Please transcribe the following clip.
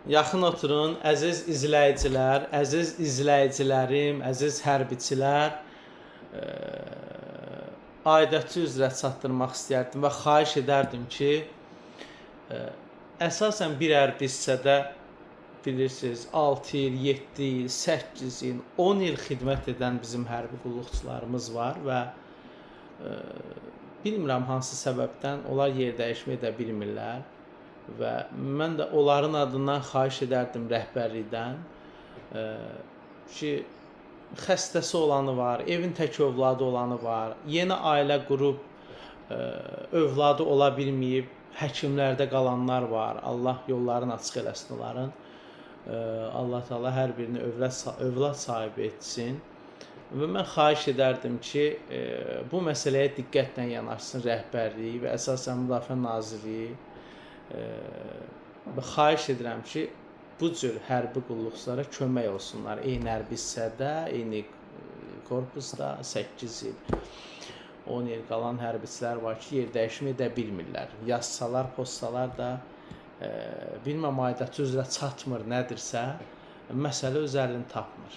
Yaxın oturun, əziz izləyicilər, əziz izləyicilərim, əziz hərbiçilər. Aidiyyatı üzrə çatdırmaq istəyərdim və xahiş edərdim ki, əsasən bir hərbi hissədə bilirsiniz, 6 il, 7 il, 8 il, 10 il xidmət edən bizim hərbi qulluqçularımız var və bilmirəm hansı səbəbdən onlar yer dəyişmə edə bilmirlər. Və mən də onların adından xahiş edərdim rəhbərlikdən ki, xəstəsi olanı var, evin tək övladı olanı var, yeni ailə qurub övladı ola bilməyib, həkimlərdə qalanlar var. Allah yollarını açıq eləsin onların. Allah Teala hər birini övlad sahibi etsin. Və mən xahiş edərdim ki, bu məsələyə diqqətlə yanaşsın rəhbərliyi və əsasən Müdafiə Nazirliyi. Xahiş edirəm ki, bu cür hərbi qulluqçulara kömək olsunlar. Eyni hərbi hissədə, eyni korpusda 8 il, 10 il qalan hərbiçilər var ki, yer dəyişmə edə bilmirlər. Yazsalar, postsalar da bilməm aidiyyatı üzrə çatmır nədirsə, məsələ öz əlini tapmır.